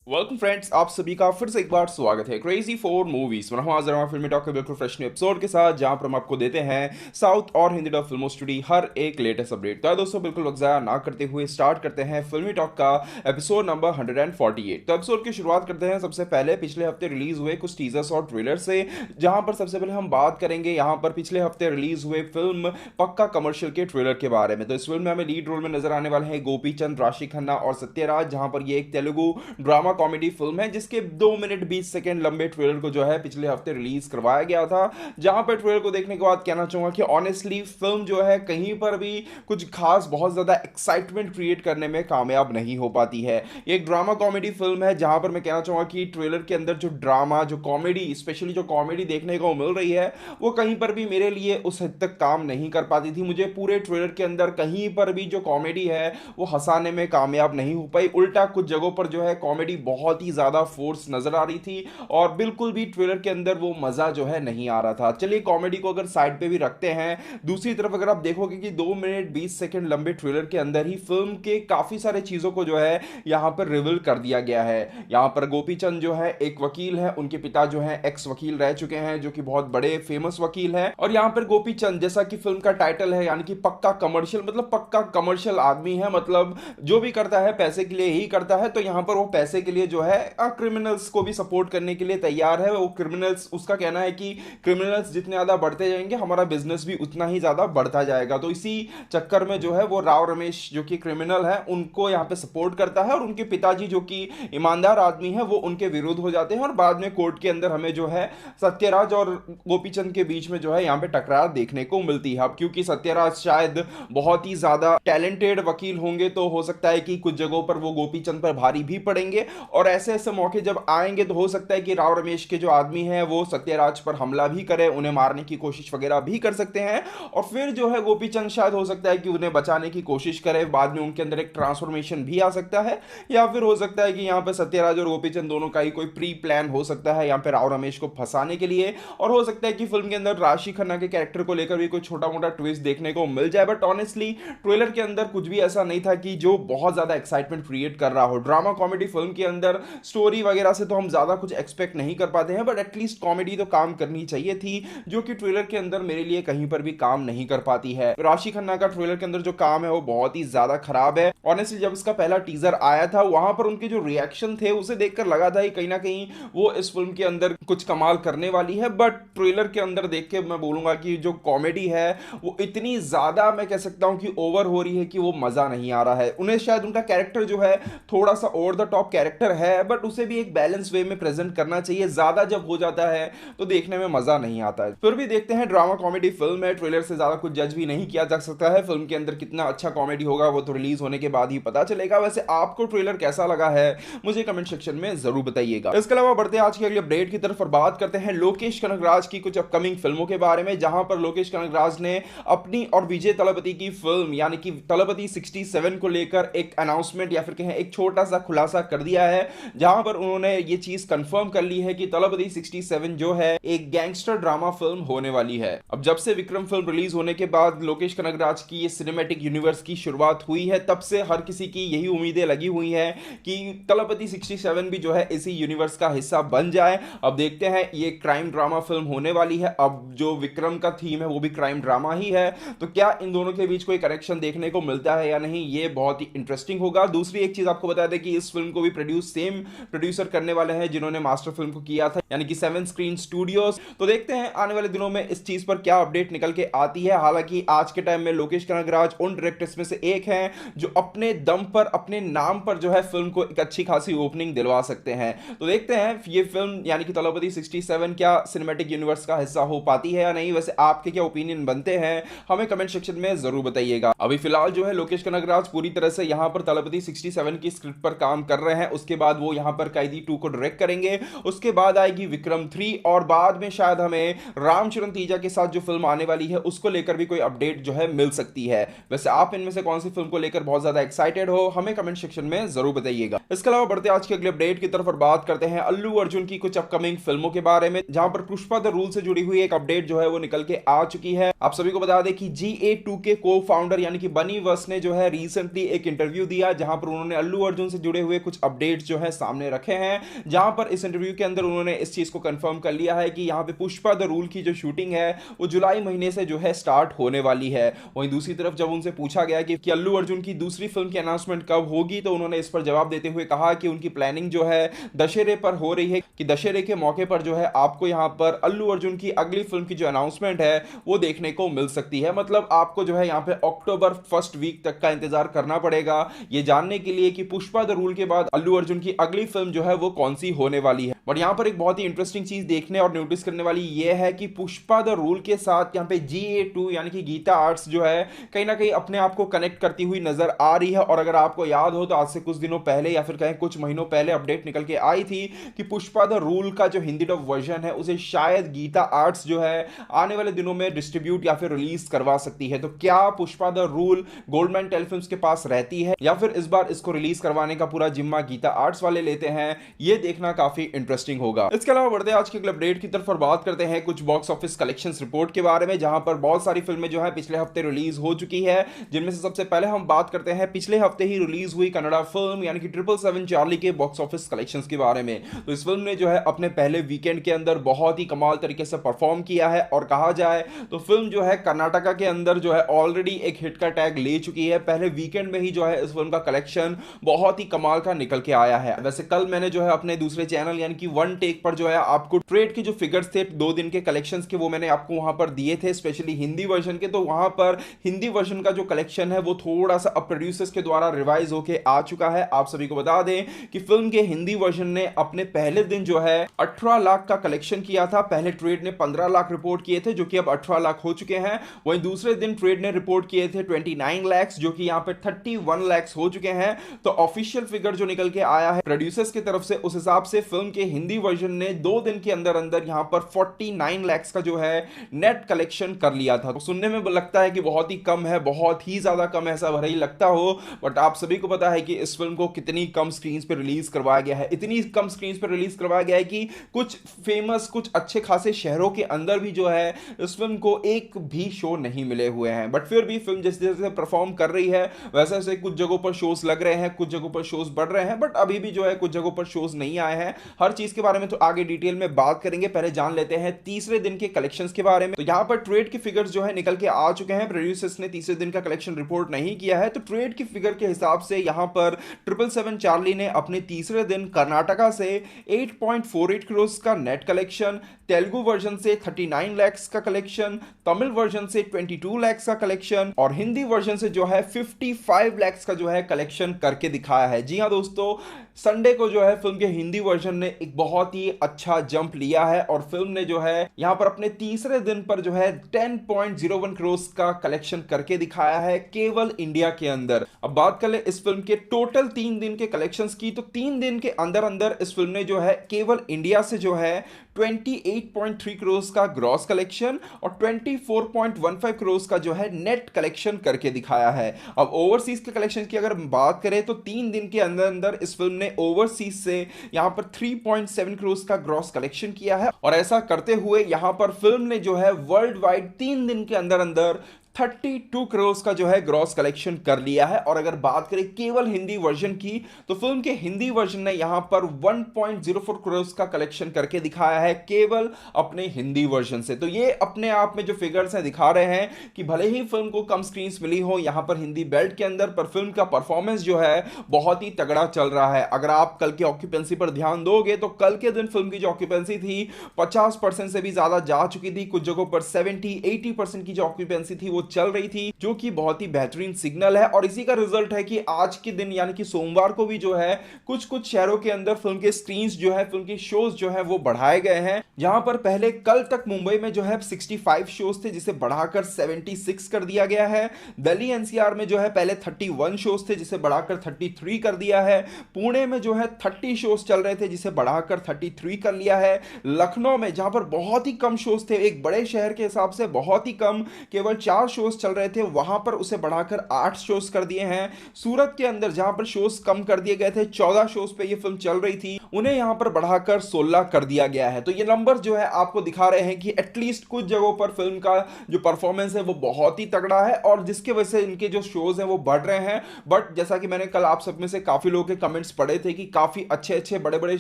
Welcome friends, आप सभी का फिर से एक बार स्वागत है क्रेजी फॉर मूवीज। मैं हूं हाजिर हूं फिल्मी टॉक के बिल्कुल फ्रेश न्यू एपिसोड के साथ, जहां पर हम आपको देते हैं साउथ और हिंदी डब फिल्मों से जुड़ी हर एक लेटेस्ट अपडेट। तो दोस्तों, बिल्कुल वक्त ज़ाया ना करते हुए स्टार्ट करते हैं फिल्मी टॉक का एपिसोड नंबर 148। तो एपिसोड की शुरुआत करते हैं सबसे पहले पिछले हफ्ते रिलीज हुए कुछ टीजर्स और ट्रेलर से, जहां पर सबसे पहले हम बात करेंगे यहां पर पिछले हफ्ते रिलीज हुए फिल्म पक्का कमर्शियल के ट्रेलर के बारे में। तो इस फिल्म में हमें लीड रोल में नजर आने वाले हैं गोपी चंद, राशि खन्ना और सत्यराज, जहां पर ये एक तेलुगु ड्रामा कॉमेडी फिल्म है जिसके 2 मिनट 20 सेकेंड लंबे ट्रेलर को जो है पिछले हफ्ते रिलीज करवाया गया था। जहां पर ट्रेलर को देखने के बाद कहना चाहूंगा कि ऑनेस्टली फिल्म जो है कहीं पर भी कुछ खास बहुत ज्यादा एक्साइटमेंट क्रिएट करने में कामयाब नहीं हो पाती है। ये एक ड्रामा कॉमेडी फिल्म है जहां पर मैं कहना चाहूंगा कि ट्रेलर के अंदर जो ड्रामा, जो कॉमेडी, स्पेशली जो कॉमेडी देखने को मिल रही है वो कहीं पर भी मेरे लिए उस हद तक काम नहीं कर पाती थी। मुझे पूरे ट्रेलर के अंदर कहीं पर भी जो कॉमेडी है वो हंसाने में कामयाब नहीं हो पाई। उल्टा कुछ जगहों पर जो है कॉमेडी बहुत ही ज्यादा फोर्स नजर आ रही थी और बिल्कुल भी ट्रेलर के अंदर वो मजा जो है नहीं आ रहा था। चलिए कॉमेडी को अगर साइड पे भी रखते हैं, दूसरी तरफ अगर आप देखोगे कि 2 मिनट 20 सेकेंड लंबे ट्रेलर के अंदर ही फिल्म के काफी सारे चीजों को जो है यहां पर रिवील कर दिया गया है। यहां पर गोपी चंद जो है एक वकील है, उनके पिता जो है एक्स वकील रह चुके हैं, जो कि बहुत बड़े फेमस वकील है। और यहां पर गोपी चंद, जैसा कि फिल्म का टाइटल है, यानी कि पक्का कमर्शियल, मतलब पक्का कमर्शियल आदमी है, मतलब जो भी करता है पैसे के लिए ही करता है। तो यहां पर वो पैसे के लिए जो है क्रिमिनल्स को भी सपोर्ट करने के लिए तैयार है। वो क्रिमिनल्स, उसका कहना है कि क्रिमिनल्स जितने ज्यादा बढ़ते जाएंगे हमारा बिजनेस भी उतना ही ज्यादा बढ़ता जाएगा। तो इसी चक्कर में जो है वो राव रमेश जो कि क्रिमिनल है उनको यहाँ पे सपोर्ट करता है और उनके पिताजी जो कि ईमानदार आदमी है वो उनके विरुद्ध हो जाते हैं। और बाद में कोर्ट के अंदर हमें जो है सत्यराज और गोपीचंद के बीच में जो है यहाँ पे टकरार देखने को मिलती है। अब क्योंकि सत्यराज शायद बहुत ही ज्यादा टैलेंटेड वकील होंगे तो हो सकता है कि कुछ जगहों पर वो गोपीचंद पर भारी भी पड़ेंगे और ऐसे ऐसे मौके जब आएंगे तो हो सकता है कि राव रमेश के जो आदमी हैं वो सत्यराज पर हमला भी करे, उन्हें मारने की कोशिश वगैरह भी कर सकते हैं। और फिर जो है गोपीचंद शायद हो सकता है कि उन्हें बचाने की कोशिश करे, बाद में उनके अंदर एक ट्रांसफॉर्मेशन भी आ सकता है। या फिर हो सकता है कि यहाँ पे सत्यराज और गोपीचंद दोनों का ही कोई प्री प्लान हो सकता है यहाँ पे राव रमेश को फंसाने के लिए। और हो सकता है कि फिल्म के अंदर राशि खन्ना के कैरेक्टर को लेकर भी कोई छोटा मोटा ट्विस्ट देखने को मिल जाए। बट ऑनेस्टली ट्रेलर के अंदर कुछ भी ऐसा नहीं था कि जो बहुत ज्यादा एक्साइटमेंट क्रिएट कर रहा हो। ड्रामा कॉमेडी फिल्म के अंदर स्टोरी वगैरह से तो हम ज्यादा कुछ एक्सपेक्ट नहीं कर पाते हैं, बट एटलीस्ट कॉमेडी तो काम करनी चाहिए थी, जो कि ट्रेलर के अंदर मेरे लिए कहीं पर भी काम नहीं कर पाती है। राशि खन्ना का ट्रेलर के अंदर जो काम है वो बहुत ही ज्यादा खराब है। ऑनेस्टली जब इसका पहला टीजर आया था वहां पर उनके जो रिएक्शन थे उसे देखकर लगा था कि कहीं ना कहीं वो इस फिल्म के अंदर कुछ कमाल करने वाली है। बट ट्रेलर के अंदर देख के मैं बोलूंगा कि जो कॉमेडी है वो इतनी ज्यादा, मैं कह सकता हूं कि ओवर हो रही है कि वो मजा नहीं आ रहा है। उन्हें शायद उनका कैरेक्टर जो है थोड़ा सा ओवर द टॉप कैरेक्टर है, बट उसे भी एक बैलेंस वे में प्रेजेंट करना चाहिए। ज्यादा जब हो जाता है तो देखने में मजा नहीं आता है। फिर भी देखते हैं, ड्रामा कॉमेडी फिल्म है, ट्रेलर से ज्यादा कुछ जज भी नहीं किया जा सकता है। फिल्म के अंदर कितना अच्छा कॉमेडी होगा वो तो रिलीज होने के बाद ही पता चलेगा। वैसे आपको ट्रेलर कैसा लगा है मुझे कमेंट सेक्शन में जरूर बताइएगा। इसके अलावा बढ़ते हैं आज की अगली अपडेट की तरफ और बात करते हैं लोकेश कनगराज की कुछ अपकमिंग फिल्मों के बारे में, जहां पर लोकेश कनगराज ने अपनी और विजय तलपति की फिल्म यानी कि तलपति 67 को लेकर एक अनाउंसमेंट या फिर कहें एक छोटा सा खुलासा कर दिया है, जहां पर उन्होंने ये चीज कंफर्म कर ली है कि तलपति 67 जो है एक गैंगस्टर ड्रामा फिल्म होने वाली है। अब जब से विक्रम फिल्म रिलीज होने के बाद लोकेश कनगराज की ये सिनेमैटिक यूनिवर्स की शुरुआत हुई है, तब से हर किसी की यही उम्मीदें लगी हुई हैं कि तलपति 67 भी जो है इसी यूनिवर्स का हिस्सा बन जाए। अब देखते हैं, ये क्राइम ड्रामा फिल्म होने वाली है। अब जो विक्रम का थीम है वो भी क्राइम ड्रामा ही है, तो क्या इन दोनों के बीच कोई कनेक्शन देखने को मिलता है या नहीं, ये बहुत ही इंटरेस्टिंग होगा। दूसरी एक चीज आपको बता दें कि इस फिल्म को भी प्रोड्यूस सेम प्रोड्यूसर करने वाले हैं जिन्होंने मास्टर फिल्म को किया था, यानी कि 7 स्क्रीन स्टूडियोज। तो देखते हैं आने वाले दिनों में इस चीज पर क्या अपडेट निकल के आती है। हालांकि आज के टाइम में लोकेश कनगराज उन डायरेक्टर्स में से एक हैं जो अपने दम पर, अपने नाम पर जो है फिल्म को एक अच्छी खासी ओपनिंग दिलवा सकते हैं। तो देखते हैं ये फिल्म यानी कि तलपति 67 क्या सिनेमैटिक यूनिवर्स का हिस्सा हो पाती है या नहीं। वैसे आपके क्या ओपिनियन बनते हैं हमें कमेंट सेक्शन में जरूर बताइएगा। अभी फिलहाल जो है लोकेश कनगराज पूरी तरह से यहां पर तलपति 67 की स्क्रिप्ट पर काम कर रहे हैं। उसके बाद वो यहां पर कैदी 2 को डायरेक्ट करेंगे, उसके बाद आएगी विक्रम 3 और बाद में शायद हमें रामचरण तीजा के साथ जो फिल्म आने वाली है उसको लेकर भी कोई अपडेट जो है मिल सकती है। वैसे आप इनमें से कौन सी फिल्म को लेकर बहुत ज्यादा एक्साइटेड हो हमें कमेंट सेक्शन में जरूर बताइएगा। इसके अलावा बढ़ते आज की अगली अपडेट की तरफ और बात करते हैं अल्लू अर्जुन की कुछ अपकमिंग फिल्मों के बारे में, जहां पर पुष्पा द रूल से जुड़ी हुई एक अपडेट जो है वो निकल के आ चुकी है। आप सभी को बता दें कि GA2 के को फाउंडर यानी कि बनी वस ने जो है रिसेंटली एक इंटरव्यू दिया, जहां पर उन्होंने अल्लू अर्जुन से जुड़े हुए कुछ अपडेट अपडेट्स जो है सामने रखे हैं, जहां पर इस इंटरव्यू के अंदर उन्होंने इस चीज को कंफर्म कर लिया है कि यहां पे पुष्पा द रूल की जो शूटिंग है वो जुलाई महीने से जो है स्टार्ट होने वाली है। वहीं दूसरी तरफ जब उनसे पूछा गया कि अल्लू अर्जुन की दूसरी फिल्म की अनाउंसमेंट कब होगी, तो उन्होंने इस पर जवाब देते हुए कहा कि उनकी प्लानिंग जो है दशहरे पर हो रही है, कि दशहरे के मौके पर जो है आपको यहां पर अल्लू अर्जुन की अगली फिल्म की जो अनाउंसमेंट है वो देखने को मिल सकती है। मतलब आपको जो है यहां पे अक्टूबर फर्स्ट वीक तक का इंतजार करना पड़ेगा ये जानने के लिए कि पुष्पा द रूल के बाद अल्लू अर्जुन की अगली फिल्म जो है वो कौन सी होने वाली है। बट यहां पर एक बहुत ही इंटरेस्टिंग चीज देखने और नोटिस करने वाली ये है कि पुष्पा द रूल के साथ यहां पे GA2 यानी कि गीता आर्ट्स जो है कहीं ना कहीं अपने आप को कनेक्ट करती हुई नजर आ रही है। और अगर आपको याद हो तो आज से कुछ दिनों पहले या फिर कहें कुछ महीनों पहले अपडेट निकल के आई थी कि पुष्पा द रूल का जो हिंदी डब वर्जन है उसे शायद गीता आर्ट्स जो है आने वाले दिनों में डिस्ट्रीब्यूट या फिर रिलीज करवा सकती है। तो क्या Pushpa the rule Goldman telefilms के पास रहती है या फिर इस बार इसको रिलीज करवाने का पूरा जिम्मा गीता आर्ट्स वाले लेते हैं, ये देखना काफी इंटरेस्टिंग होगा। इसके अलावा बढ़ते हैं आज के अपडेट की तरफ और बात करते हैं कुछ बॉक्स ऑफिस कलेक्शंस रिपोर्ट के बारे में, जहां पर बहुत सारी फिल्में जो है पिछले हफ्ते रिलीज हो चुकी है। जिनमें से सबसे पहले हम बात करते हैं पिछले हफ्ते ही रिलीज हुई कन्नड़ा फिल्म यानी कि 777 चार्ली के बॉक्स ऑफिस कलेक्शंस के बारे में। तो इस फिल्म ने जो है अपने पहले वीकेंड के अंदर बहुत ही कमाल तरीके से परफॉर्म किया है और कहा जाए तो फिल्म जो है कर्नाटका के अंदर जो है ऑलरेडी एक हिट का टैग ले चुकी है। पहले वीकेंड में ही जो है इस फिल्म का कलेक्शन बहुत ही कमाल का निकल के आया है। वैसे कल मैंने जो है अपने दूसरे चैनल यानी कि वन टेक पर जो है आपको ट्रेड के जो फिगर्स थे 2 दिन के कलेक्शंस के वो मैंने आपको वहां पर दिए थे, स्पेशली हिंदी वर्जन के। तो वहां पर हिंदी वर्जन का जो कलेक्शन है वो थोड़ा सा अब प्रोड्यूसर्स के द्वारा रिवाइज होके आ चुका है। आप सभी को बता दें कि फिल्म के हिंदी वर्जन ने अपने पहले दिन जो है 18 लाख का कलेक्शन किया था। पहले ट्रेड ने 15 लाख रिपोर्ट किए थे जो कि अब 18 लाख हो चुके हैं। वहीं दूसरे दिन ट्रेड ने रिपोर्ट किए थे 29 लाख जो कि यहां पे 31 लाख हो चुके हैं। तो ऑफिशियल फिगर जो निकल के आया है प्रोड्यूसर्स की तरफ से, उस हिसाब से फिल्म के हिंदी वर्जन ने 2 दिन के अंदर अंदर यहां पर 49 लाख का जो है नेट कलेक्शन कर लिया था। तो सुनने में लगता है कि बहुत ही कम है, बहुत ही ज्यादा कम, ऐसा भले ही लगता हो, बट आप सभी को पता है कि इस फिल्म को कितनी कम स्क्रीन पे रिलीज करवाया गया है। इतनी कम स्क्रीन पे रिलीज करवाया गया है कि कुछ फेमस कुछ अच्छे खासे शहरों के अंदर भी जो है इस फिल्म को एक भी शो नहीं मिले हुए हैं। बट फिर भी फिल्म जैसे जैसे परफॉर्म कर रही है वैसे वैसे कुछ जगहों पर शोज लग रहे हैं, कुछ जगहों पर शोज बढ़ रहे हैं, बट अभी भी जो है कुछ जगहों पर शोज नहीं आए हैं। हर चीज के बारे में तो आगे डिटेल में बात करेंगे, पहले जान लेते हैं तीसरे दिन के कलेक्शंस के बारे में। तो यहां पर ट्रेड के फिगर्स जो है निकल के आ चुके हैं। प्रोड्यूसर्स ने तीसरे दिन का कलेक्शन रिपोर्ट नहीं किया है, तो ट्रेड की फिगर के हिसाब से यहां पर 777 चार्ली ने अपने तीसरे दिन कर्नाटका से 8.48 करोड़ का नेट कलेक्शन, तेलुगु वर्जन से 39 लाख का कलेक्शन, तमिल वर्जन से 22 लाख का कलेक्शन और हिंदी वर्जन से जो है 55 लाख का जो है कलेक्शन करके दिखाया है। जी हां दोस्तों, संडे को जो है फिल्म के हिंदी वर्जन ने एक बहुत ही अच्छा जंप लिया है और फिल्म ने जो है यहां पर अपने तीसरे दिन पर जो है 10.01 करोड़ का कलेक्शन करके दिखाया है केवल इंडिया के अंदर। अब बात कर ले इस फिल्म के टोटल 3 दिन के कलेक्शंस की, तो 3 दिन के अंदर अंदर इस फिल्म ने जो है केवल इंडिया से जो है 28.3 करोड़ का ग्रॉस कलेक्शन और 24.15 करोड़ का जो है नेट कलेक्शन करके दिखाया है। अब ओवरसीज के कलेक्शन की अगर बात करें तो 3 दिन के अंदर अंदर इस फिल्म ने ओवरसीज से यहां पर 3.7 करोड़ का ग्रॉस कलेक्शन किया है और ऐसा करते हुए यहां पर फिल्म ने जो है वर्ल्ड वाइड 3 दिन के अंदर अंदर 32 करोड़ का जो है ग्रॉस कलेक्शन कर लिया है। और अगर बात करें केवल हिंदी वर्जन की तो फिल्म के हिंदी वर्जन ने यहां पर 1.04 करोड़ का कलेक्शन करके दिखाया है केवल अपने हिंदी वर्जन से। तो ये अपने आप में जो फिगर्स हैं दिखा रहे हैं कि भले ही फिल्म को कम स्क्रीन मिली हो यहां पर हिंदी बेल्ट के अंदर, पर फिल्म का परफॉर्मेंस जो है बहुत ही तगड़ा चल रहा है। अगर आप कल की ऑक्यूपेंसी पर ध्यान दोगे तो कल के दिन फिल्म की जो ऑक्यूपेंसी थी 50% से भी ज्यादा जा चुकी थी। कुछ जगहों पर 70-80% की जो ऑक्यूपेंसी थी वो चल रही थी, जो कि बहुत ही बेहतरीन सिग्नल है। और इसी का रिजल्ट है कि आज के दिन यानी कि सोमवार को भी जो है कुछ कुछ शहरों के अंदर फिल्म के स्क्रीन्स जो है, फिल्म के शोज जो है वो बढ़ाए गए हैं। जहां पर पहले कल तक मुंबई में जो है 65 शोज थे जिसे बढ़ाकर 76 कर दिया गया है। दिल्ली एनसीआर में जो है पहले 31 शोज थे जिसे बढ़ाकर 33 कर दिया है। पुणे में जो है 30 शोज चल रहे थे जिसे बढ़ाकर 33 कर लिया है। लखनऊ में जहां पर बहुत ही कम शोज थे, एक बड़े शहर के हिसाब से बहुत ही कम, केवल 4 शोज चल रहे थे वहां पर उसे बढ़ाकर 8 शोज कर दिए हैं। सूरत के अंदर जहां पर शोज कम कर दिए गए थे, 14 शोज पे ये फिल्म चल रही थी, उन्हें यहां पर बढ़ाकर 16 कर दिया गया है। तो ये नंबर जो है आपको दिखा रहे हैं कि एटलीस्ट कुछ जगहों पर फिल्म का जो परफॉर्मेंस है वो बहुत ही तगड़ा है और जिसके वजह से इनके जो शोज हैं वो बढ़ रहे हैं। बट जैसा कि मैंने कल आप सब में से काफी लोगों के कमेंट्स पढ़े थे कि काफी अच्छे अच्छे बड़े बड़े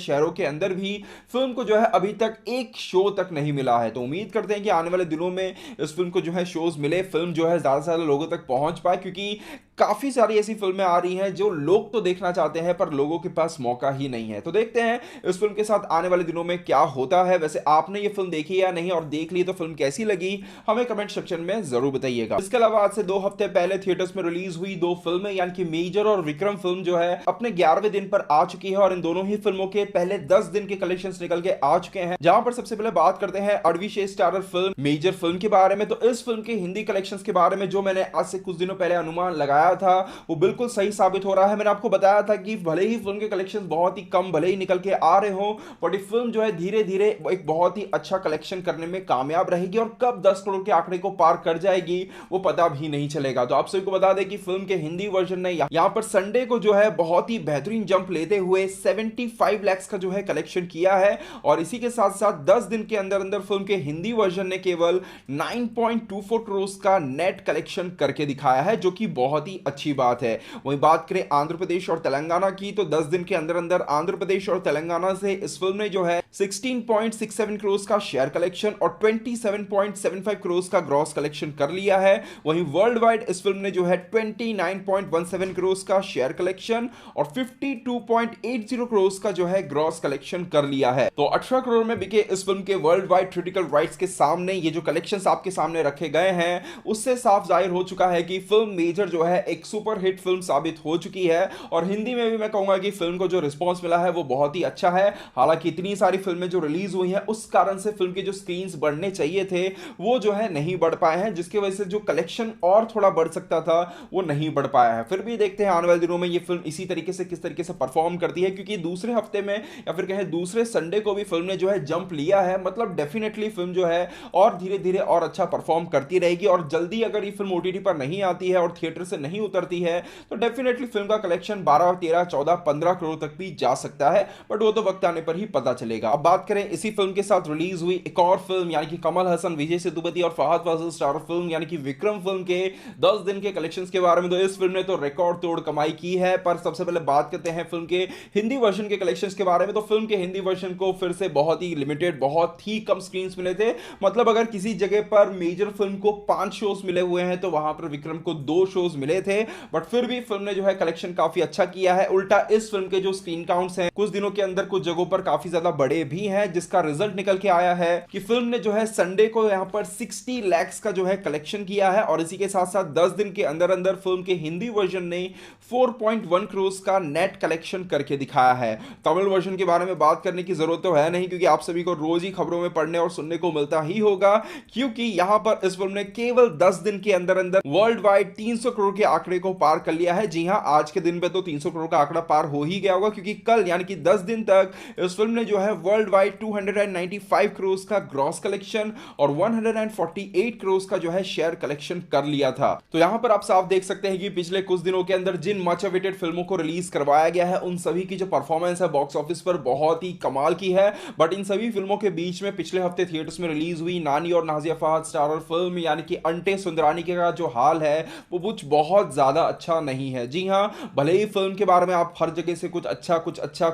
शहरों के अंदर भी फिल्म को जो है अभी तक एक शो तक नहीं मिला है। तो उम्मीद करते हैं कि आने वाले दिनों में इस फिल्म को जो है शोज मिले, फिल्म जो है ज्यादा से ज्यादा लोगों तक पहुंच पाए, क्योंकि काफी सारी ऐसी फिल्में आ रही हैं जो लोग तो देखना चाहते हैं पर लोगों के पास मौका ही नहीं है। तो देखते हैं इस फिल्म के साथ आने वाले दिनों में क्या होता है। वैसे आपने ये फिल्म देखी या नहीं, और देख ली तो फिल्म कैसी लगी हमें कमेंट सेक्शन में जरूर बताइएगा। इसके अलावा आज से 2 हफ्ते पहले थिएटर्स में रिलीज हुई 2 फिल्में यानी कि मेजर और विक्रम फिल्म जो है अपने 11वें दिन पर आ चुकी है और इन दोनों ही फिल्मों के पहले 10 दिन के कलेक्शंस निकल के आ चुके हैं। जहां पर सबसे पहले बात करते हैं अड़वी स्टारर फिल्म मेजर फिल्म के बारे में। तो इस फिल्म के हिंदी कलेक्शंस के बारे में जो मैंने आज से कुछ दिनों पहले अनुमान लगाया था वो बिल्कुल सही साबित हो रहा है। मैंने आपको बताया था कि भले ही फिल्म के कलेक्शंस बहुत ही कम भले ही निकल के आ रहे हो, बट ये फिल्म जो है धीरे धीरे एक बहुत ही अच्छा कलेक्शन करने में कामयाब रहेगी और कब 10 करोड़ के आंकड़े को पार कर जाएगी वो पता भी नहीं चलेगा। तो आप सभी को बता दें कि फिल्म के हिंदी वर्जन ने यहां पर संडे को जो है बहुत ही बेहतरीन जंप लेते हुए 75 लाख का जो है कलेक्शन किया है और इसी के साथ साथ 10 दिन के अंदर अंदर फिल्म के हिंदी वर्जन ने केवल 9.24 करोड़ का नेट कलेक्शन करके दिखाया है, जो कि बहुत ही अच्छी बात है। वहीं बात करें आंध्र प्रदेश और तेलंगाना की, तो 10 दिन के अंदर अंदर आंध्र प्रदेश और तेलंगाना से इस फिल्म ने जो है 16.67 करोड़ का शेयर कलेक्शन और 27.75 करोड़ का ग्रॉस कलेक्शन कर लिया है। वहीं वर्ल्ड वाइड इस फिल्म ने जो है 29.17 करोड़ का शेयर कलेक्शन और 52.80 करोड़ का जो है ग्रॉस कलेक्शन कर लिया है। तो 18 करोड़ में बिके इस फिल्म के वर्ल्ड वाइड थ्योरेटिकल राइट्स के सामने ये जो कलेक्शंस आपके सामने रखे गए हैं उससे साफ जाहिर हो चुका है कि फिल्म मेजर जो है एक सुपर हिट फिल्म साबित हो चुकी है। और हिंदी में भी मैं कहूंगा कि फिल्म को जो रिस्पांस मिला है वो बहुत ही अच्छा है। हालांकि इतनी सारी फिल्में जो रिलीज हुई हैं उस कारण से फिल्म के जो स्क्रीन्स बढ़ने चाहिए थे वो जो है नहीं बढ़ पाए हैं, जिसकी वजह से जो कलेक्शन और थोड़ा बढ़ सकता था वो नहीं बढ़ पाया है। फिर भी देखते हैं आने वाले दिनों में ये फिल्म इसी तरीके से किस तरीके से परफॉर्म करती है, क्योंकि दूसरे हफ्ते में या फिर कहें दूसरे संडे को भी फिल्म ने जो है जंप लिया है। मतलब डेफिनेटली फिल्म जो है और धीरे धीरे और अच्छा परफॉर्म करती रहेगी और जल्दी अगर ये फिल्म ओटीटी पर नहीं आती है और थिएटर से नहीं उतरती है तो डेफिनेटली फिल्म का कलेक्शन 12, 13, 14, 15 करोड़ तक भी जा सकता है, बट वो तो वक्त आने पर ही पता चलेगा। अब बात करें इसी फिल्म के साथ रिलीज हुई एक और फिल्म यानी कि कमल हसन, विजय सेतुपति और फहद फाजिल स्टार फिल्म यानी कि विक्रम फिल्म के 10 दिन के कलेक्शंस के बारे में। तो इस फिल्म ने तो रिकॉर्ड तोड़ कमाई की है। पर सबसे पहले बात करते हैं फिल्म के हिंदी वर्जन के कलेक्शंस के बारे में। तो फिल्म के हिंदी वर्जन को फिर से बहुत ही लिमिटेड, बहुत ही कम स्क्रीन्स मिले थे। मतलब अगर किसी जगह पर मेजर फिल्म को 5 शोज मिले हुए हैं तो वहां पर विक्रम को 2 शोज मिले थे, बट फिर भी फिल्म ने जो है कलेक्शन काफी अच्छा किया है। उल्टा इस फिल्म के जो स्क्रीन काउंट्स हैं कुछ दिनों के अंदर कुछ जगहों पर काफी ज्यादा बड़े भी हैं, जिसका रिजल्ट निकल के आया है कि फिल्म ने जो है संडे को यहां पर 60 लाख का जो है कलेक्शन किया है और इसी के साथ साथ 10 दिन के अंदर अंदर फिल्म के हिंदी वर्जन ने 4.1 करोड़ का नेट कलेक्शन करके दिखाया है। तमिल वर्जन के बारे में बात करने की जरूरत तो है नहीं, क्योंकि आप सभी को रोज ही खबरों में पढ़ने और सुनने को मिलता ही होगा, क्योंकि यहां पर इस फिल्म ने केवल 10 दिन के अंदर अंदर वर्ल्ड वाइड 300 करोड़ के आंकड़े को पार कर लिया है। जी हां, आज के दिन पे तो 300 करोड़ का आंकड़ा पार हो ही गया होगा, क्योंकि कल यानी कि 10 दिन तक इस फिल्म ने जो है वर्ल्ड वाइड 295 करोड़ का ग्रॉस कलेक्शन और 148 करोड़ का जो है शेयर कलेक्शन कर लिया था। तो यहां पर आप साफ देख सकते हैं कि पिछले कुछ दिनों के अंदर जिन मच अवेटेड फिल्मों को रिलीज करवाया गया है उन सभी की जो परफॉर्मेंस है बॉक्स ऑफिस पर बहुत ही कमाल की है। बट इन सभी फिल्मों के बीच में पिछले हफ्ते थिएटर्स में रिलीज हुई नानी और नाजिया फहद स्टारर फिल्म यानी कि अंटे सुंदरानी का जो हाल है वो कुछ बहुत ज्यादा अच्छा नहीं है। जी हां, भले ही फिल्म के बारे में आप हर जगह से कुछ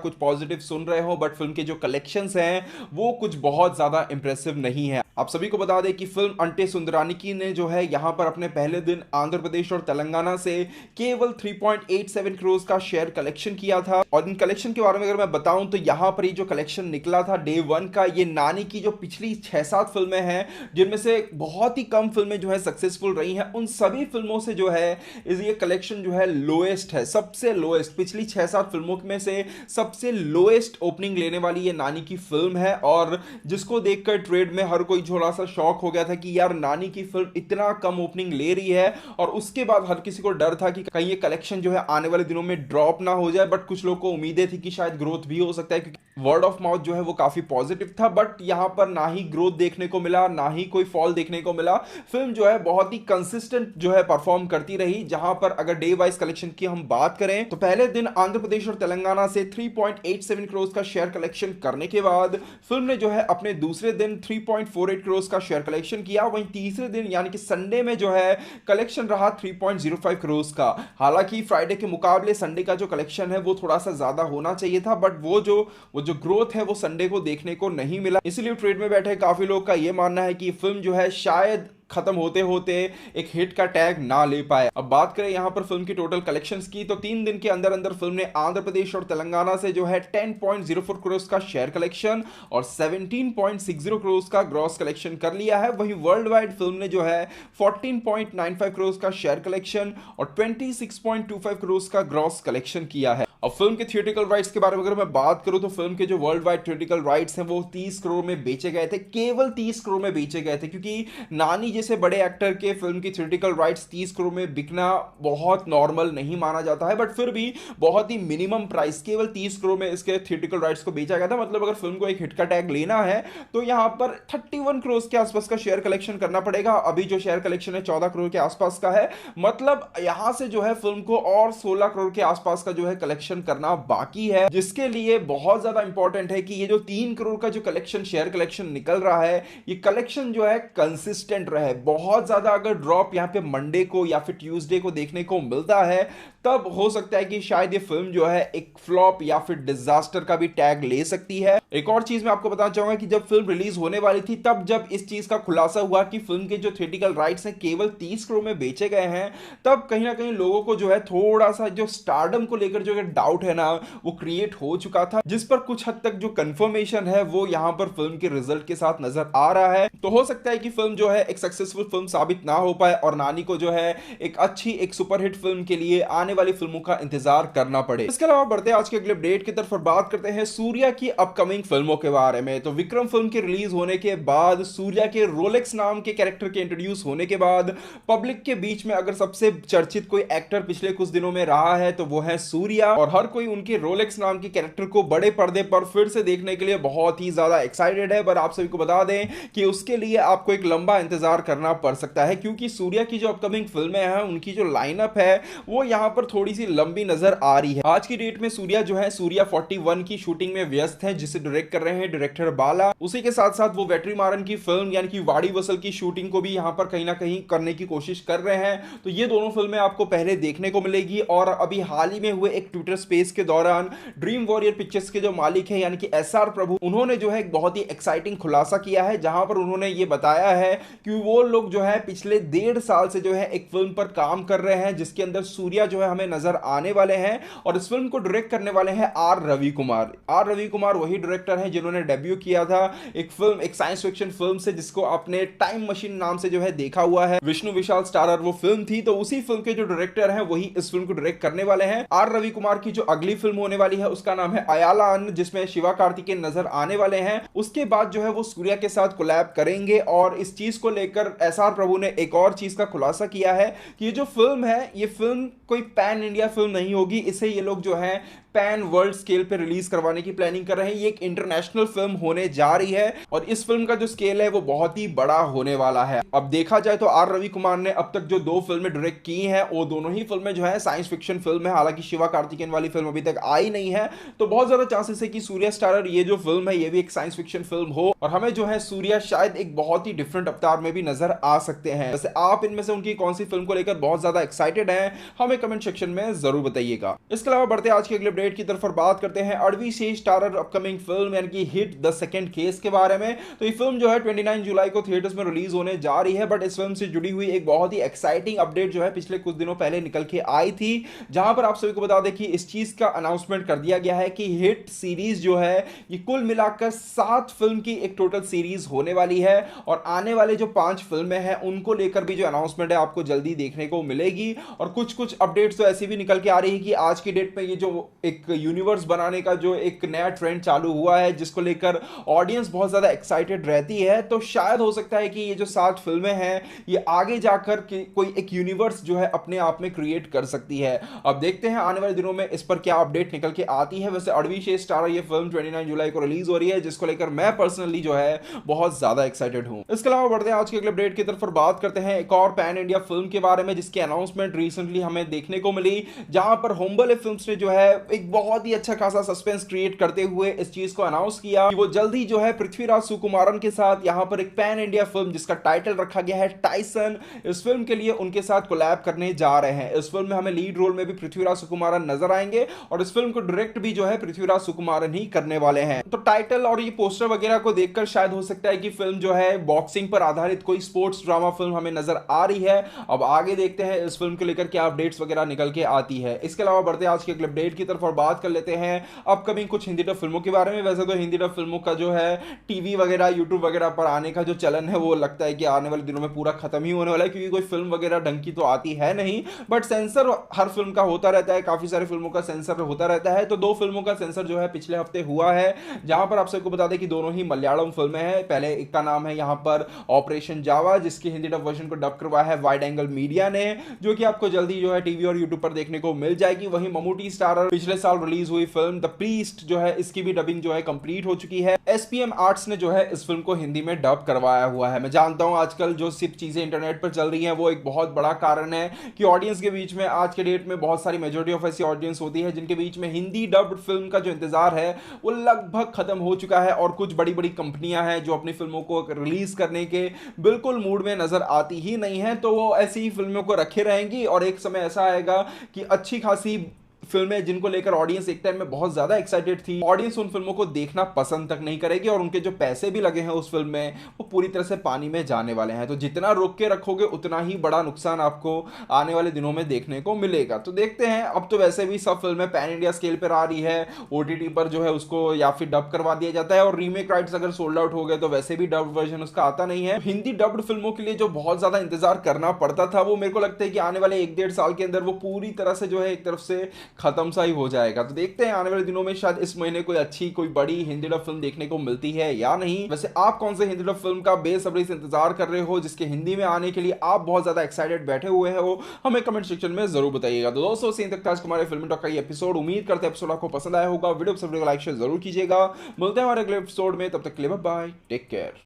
कुछ पॉजिटिव सुन रहे हो, बट फिल्म के जो कलेक्शंस हैं वो कुछ बहुत ज्यादा इंप्रेसिव नहीं है। आप सभी को बता दें कि फिल्म अंटे सुंदरानी ने जो है यहां पर अपने पहले दिन आंध्र प्रदेश और तेलंगाना से केवल 3.87 करोड़ का शेयर कलेक्शन किया था। और इन कलेक्शन के बारे में अगर मैं बताऊं तो यहां पर ये जो कलेक्शन निकला था डे 1 का, ये नानी की जो पिछली 6-7 फिल्में हैं जिनमें से बहुत ही कम फिल्में जो है सक्सेसफुल रही हैं, उन सभी फिल्मों से जो है ये कलेक्शन जो है लोएस्ट है, सबसे लोएस्ट। पिछली 6-7 फिल्मों में से सबसे लोएस्ट ओपनिंग लेने वाली ये नानी की फिल्म है और जिसको देखकर ट्रेड में हर कोई वही थोड़ा सा शॉक हो गया था कि यार नानी की फिल्म इतना कम ओपनिंग ले रही है, और उसके बाद हर किसी को डर था कि कहीं ये कलेक्शन जो है आने वाले दिनों में ड्रॉप ना हो जाए, बट कुछ लोग को उम्मीदें थी कि शायद ग्रोथ भी हो सकता है क्योंकि वर्ड ऑफ माउथ जो है वो काफी पॉजिटिव था। बट यहां पर ना ही ग्रोथ देखने को मिला, ना ही कोई फॉल देखने को मिला। फिल्म जो है बहुत ही कंसिस्टेंट जो है परफॉर्म करती रही। जहां पर अगर डे वाइज कलेक्शन की हम बात करें तो पहले दिन आंध्र प्रदेश और तेलंगाना से 3.87 करोड़ का शेयर कलेक्शन करने के बाद फिल्म ने जो है अपने दूसरे दिन 3.48 करोड़ का शेयर कलेक्शन किया। वहीं तीसरे दिन यानी कि संडे में जो है कलेक्शन रहा 3.05 करोड़ का। हालांकि फ्राइडे के मुकाबले संडे का जो कलेक्शन है वो थोड़ा सा ज्यादा होना चाहिए था, बट वो जो ग्रोथ है वो संडे को देखने को नहीं मिला। इसलिए ट्रेड में बैठे काफी लोग का ये मानना है कि फिल्म जो है शायद खत्म होते होते एक हिट का टैग ना ले पाए। अब बात करें यहां पर फिल्म की टोटल कलेक्शंस की तो 3 दिन के अंदर अंदर फिल्म ने आंध्र प्रदेश और तेलंगाना से जो है 10.04 करोड़ का शेयर कलेक्शन और 17.60 करोड़ का ग्रॉस कलेक्शन कर लिया है। वहीं वर्ल्ड वाइड फिल्म ने जो है 14.95 करोड़ का शेयर कलेक्शन और 26.25 करोड़ का ग्रॉस कलेक्शन किया है। अब फिल्म के थिएट्रिकल राइट्स के बारे में अगर मैं बात करूं तो फिल्म के जो वर्ल्ड वाइड थिएट्रिकल राइट्स हैं वो 30 करोड़ में बेचे गए थे, केवल 30 करोड़ में बेचे गए थे, क्योंकि नानी जैसे बड़े एक्टर के फिल्म की थिएट्रिकल राइट्स 30 करोड़ में बिकना बहुत नॉर्मल नहीं माना जाता है, बट फिर भी बहुत ही मिनिमम प्राइस केवल 30 करोड़ में इसके थिएट्रिकल राइट्स को बेचा गया था। मतलब अगर फिल्म को एक हिट का टैग लेना है तो यहां पर 31 करोड़ के आसपास का शेयर कलेक्शन करना पड़ेगा। अभी जो शेयर कलेक्शन है 14 करोड़ के आसपास का है, मतलब यहां से जो है फिल्म को और 16 करोड़ के आसपास का जो है कलेक्शन करना बाकी है, जिसके लिए बहुत ज्यादा इंपॉर्टेंट है कि ये जो 3 करोड़ का जो कलेक्शन शेयर कलेक्शन निकल रहा है ये कलेक्शन जो है कंसिस्टेंट रहे। बहुत ज्यादा अगर ड्रॉप यहां पे मंडे को या फिर ट्यूसडे को देखने को मिलता है तब हो सकता है कि शायद ये फिल्म जो है एक फ्लॉप या फिर डिजास्टर का भी टैग ले सकती है। एक और चीज मैं आपको बताना चाहूंगा कि जब फिल्म रिलीज होने वाली थी तब जब इस चीज का खुलासा हुआ कि फिल्म के जो थिएट्रिकल राइट्स हैं केवल 30 करोड़ में बेचे गए हैं, तब कहीं ना कहीं लोगों को जो है थोड़ा सा जो स्टारडम को लेकर जो डाउट है ना वो क्रिएट हो चुका था, जिस पर कुछ हद तक जो कंफर्मेशन है वो यहां पर फिल्म के रिजल्ट के साथ नजर आ रहा है। तो हो सकता है कि फिल्म जो है एक सक्सेसफुल फिल्म साबित ना हो पाए और नानी को जो है एक अच्छी एक सुपरहिट फिल्म के लिए आने वाली फिल्मों का इंतजार करना पड़े। इसके अलावा बढ़ते हैं आज के अगले अपडेट की तरफ और बात करते हैं सूर्या की अपकमिंग फिल्मों के बारे में। तो विक्रम फिल्म के रिलीज होने के बाद सूर्या के रोलेक्स नाम के कैरेक्टर के इंट्रोड्यूस होने के बाद पब्लिक के बीच में अगर सबसे चर्चित कोई एक्टर पिछले कुछ दिनों में रहा है तो वो है सूर्या, और हर कोई उनके रोलेक्स नाम के कैरेक्टर को बड़े पर्दे पर फिर से देखने के लिए बहुत ही ज्यादा एक्साइटेड है। पर आप सभी को बता दें कि उसके लिए आपको एक लंबा इंतजार करना पड़ सकता है, क्योंकि सूर्या की जो अपकमिंग फिल्में हैं उनकी जो लाइनअप है वो यहां पर थोड़ी सी लंबी नजर आ रही है। आज की डेट में सूर्या जो है सूर्या 41 की शूटिंग में व्यस्त है, जिसे डायरेक्ट कर रहे हैं डायरेक्टर बाला। उसी के साथ साथ वो वेट्रीमारन की फिल्म यानी कि वाड़ी वसल की शूटिंग को भी यहां पर कहीं ना कहीं करने की कोशिश कर रहे हैं। तो ये दोनों फिल्में आपको पहले देखने को मिलेगी। और अभी हाल ही में हुए एक ट्विटर स्पेस के दौरान ड्रीम वॉरियर पिक्चर्स के जो मालिक है यानी कि एसआर प्रभु, उन्होंने जो है एक बहुत ही एक्साइटिंग खुलासा किया है, जहां पर उन्होंने ये बताया है कि वो लोग जो है पिछले 1.5 साल से जो है एक फिल्म पर काम कर रहे हैं जिसके अंदर सूर्या जो है हमें नजर आने वाले हैं। और इस फिल्म को डायरेक्ट करने वाले हैं आर रवि कुमार। आर रवि कुमार वही डायरेक्टर हैं जिन्होंने डेब्यू किया था एक फिल्म, एक साइंस फिक्शन फिल्म से जिसको आपने टाइम मशीन नाम से जो है देखा हुआ है। विष्णु विशाल स्टारर वो फिल्म थी। तो उसी फिल्म के जो डायरेक्टर हैं वही इस फिल्म को डायरेक्ट करने वाले हैं। आर रवि कुमार की जो अगली फिल्म होने वाली है उसका नाम है अयाला अन्न, जिसमें शिवा कार्तिकेयन नजर आने वाले हैं। उसके बाद जो है वो सूर्या के साथ कोलैब करेंगे। और इस चीज को लेकर एसआर प्रभु ने एक और चीज का खुलासा किया है कि ये जो फिल्म है ये फिल्म कोई पैन इंडिया फिल्म नहीं होगी, इसे ये लोग जो है पैन वर्ल्ड स्केल पे रिलीज करवाने की प्लानिंग कर रहे हैं। ये एक इंटरनेशनल फिल्म होने जा रही है और इस फिल्म का जो स्केल है वो बहुत ही बड़ा होने वाला है। अब देखा जाए तो आर रवि कुमार ने अब तक जो 2 फिल्में डायरेक्ट की हैं वो दोनों ही फिल्में जो है साइंस फिक्शन फिल्म है। हालांकि शिवा कार्तिकेयन वाली फिल्म अभी तक आई नहीं है, तो बहुत ज्यादा चांसेस है कि सूर्या स्टारर ये जो फिल्म है ये भी एक साइंस फिक्शन फिल्म हो और हमें जो है सूर्या शायद एक बहुत ही डिफरेंट अवतार में भी नजर आ सकते हैं। वैसे आप इनमें से उनकी कौन सी फिल्म को लेकर बहुत ज्यादा एक्साइटेड हैं हमें कमेंट सेक्शन में जरूर बताइएगा। इसके अलावा बढ़ते आज के अगले अपडेट की तरफ और बात करते हैं अडवी से स्टारर अपकमिंग फिल्म यानी कि हिट द सेकंड केस के बारे में। तो ये फिल्म जो है 29 जुलाई को थिएटर्स में रिलीज होने जा रही है। बट इस फिल्म से जुड़ी हुई एक बहुत ही एक्साइटिंग अपडेट जो है पिछले कुछ दिनों पहले निकल के आई थी, जहां पर आप सभी को बता दें कि इस चीज का अनाउंसमेंट कर दिया गया है कि हिट सीरीज जो है ये कुल मिलाकर 7 फिल्म की एक टोटल सीरीज होने वाली है। और आने वाले जो 5 फिल्में हैं उनको लेकर भी जो अनाउंसमेंट है आपको जल्दी देखने को मिलेगी। और कुछ कुछ अपडेट्स तो ऐसी भी निकल के आ रही है कि आज की डेट में ये जो एक यूनिवर्स बनाने का जो एक नया ट्रेंड चालू हुआ है, जिसको लेकर ऑडियंस बहुत ज़्यादा एक्साइटेड रहती है, तो शायद हो सकता है कि ये जो 7 फिल्में हैं ये आगे जाकर कोई एक यूनिवर्स जो है अपने आप में क्रिएट कर सकती है। अब देखते हैं आने वाले दिनों में इस पर क्या अपडेट निकल के आती है। वैसे अड़वी शेष स्टारर ये फिल्म 29 जुलाई को रिलीज हो रही है, जिसको लेकर मैं पर्सनली जो है बहुत ज्यादा एक्साइटेड हूं। इसके अलावा बढ़ते हैं आज के अगले अपडेट की तरफ और बात करते हैं एक और पैन इंडिया फिल्म के बारे में, जिसकी अनाउंसमेंट रिसेंटली हमें देखने को मिली, जहां पर होम्बले फिल्म्स ने जो है एक बहुत ही अच्छा खासा सस्पेंस क्रिएट करते हुए इस चीज को अनाउंस किया कि वो जल्दी जो है पृथ्वीराज सुकुमारन के साथ यहां पर एक पैन इंडिया फिल्म जिसका टाइटल रखा गया है टाइसन, इस फिल्म के लिए उनके साथ कोलैब करने जा रहे हैं। इस फिल्म में हमें लीड रोल में भी पृथ्वीराज सुकुमारन नजर आएंगे और इस फिल्म को डायरेक्ट भी जो है पृथ्वीराज सुकुमारन ही करने वाले हैं। तो टाइटल और ये पोस्टर वगैरह को देखकर शायद हो सकता है कि फिल्म जो है बॉक्सिंग पर आधारित कोई स्पोर्ट्स ड्रामा फिल्म हमें नजर आ रही है। अब आगे देखते हैं इस फिल्म को लेकर क्या अपडेट्स वगैरह निकल के आती है। इसके अलावा बढ़ते हैं आज के अपडेट की तरफ और बात कर लेते हैं अपकमिंग कुछ हिंदी डब फिल्मों के बारे में। वैसे तो हिंदी डब फिल्मों का जो है टीवी वगैरह यूट्यूब वगैरह पर आने का जो चलन है वो लगता है कि आने वाले दिनों में पूरा खत्म ही होने वाला है, क्योंकि कोई फिल्म वगैरह ढंग की तो आती है नहीं, बट सेंसर हर फिल्म का होता रहता है, काफी सारी फिल्मों का सेंसर होता रहता है। तो 2 फिल्मों का सेंसर जो है पिछले हफ्ते हुआ है, जहां पर आप सबको बता दें कि दोनों ही मलयालम फिल्में हैं। पहले एक का नाम है यहां पर ऑपरेशन जावा, जिसकी हिंदी डब वर्जन को डब करवाया है वाइड एंगल मीडिया ने, जो कि आपको जल्दी जो है टीवी और यूट्यूब पर देखने को मिल जाएगी। वहीं ममूटी स्टारर पिछले साल रिलीज हुई फिल्म द प्रीस्ट जो है इसकी भी डबिंग जो है कंप्लीट हो चुकी है। एसपीएम आर्ट्स ने जो है इस फिल्म को हिंदी में डब करवाया हुआ है। मैं जानता हूं आजकल जो सिर्फ चीजें इंटरनेट पर चल रही हैं वो एक बहुत बड़ा कारण है कि ऑडियंस के बीच में आज के डेट में बहुत सारी मेजॉरिटी ऑफ ऐसी ऑडियंस होती है जिनके बीच में हिंदी डब्ड फिल्म का जो इंतजार है वो लगभग खत्म हो चुका है, और कुछ बड़ी बड़ी कंपनियां हैं जो अपनी फिल्मों को रिलीज करने के बिल्कुल मूड में नजर आती ही नहीं है, तो वो ऐसी ही फिल्मों को रखे रहेंगी और एक समय ऐसा आएगा कि अच्छी खासी फिल्में जिनको लेकर ऑडियंस एक टाइम में बहुत ज्यादा एक्साइटेड थी, ऑडियंस उन फिल्मों को देखना पसंद तक नहीं करेगी और उनके जो पैसे भी लगे हैं उस फिल्म में वो पूरी तरह से पानी में जाने वाले हैं। तो जितना रोक के रखोगे उतना ही बड़ा नुकसान आपको आने वाले दिनों में देखने को मिलेगा। तो देखते हैं, अब तो वैसे भी सब फिल्में पैन इंडिया स्केल पर आ रही है, ओटीटी पर जो है उसको या फिर डब करवा दिया जाता है, और रीमेक राइट्स अगर सोल्ड आउट हो गए तो वैसे भी डब्ड वर्जन उसका आता नहीं है। हिंदी डब्ड फिल्मों के लिए जो बहुत ज्यादा इंतजार करना पड़ता था वो मेरे को लगता है कि आने वाले 1-1.5 साल के अंदर वो पूरी तरह से जो है एक तरफ से खत्म सा ही हो जाएगा। तो देखते हैं आने वाले दिनों में शायद इस महीने कोई अच्छी कोई बड़ी हिंदी डब फिल्म देखने को मिलती है या नहीं। वैसे आप कौन से हिंदी डब फिल्म का बेसब्री से इंतजार कर रहे हो जिसके हिंदी में आने के लिए आप बहुत ज्यादा एक्साइटेड बैठे हुए हो, हमें कमेंट सेक्शन में जरूर बताइएगा। तो दोस्तों सीन तक था आज हमारे फिल्म टॉक का एपिसोड। उम्मीद करते हैं एपिसोड आपको पसंद आया होगा। वीडियो को लाइक शेयर जरूर कीजिएगा। मिलते हैं हमारे अगले एपिसोड में, तब तक के लिए बाय बाय, टेक केयर।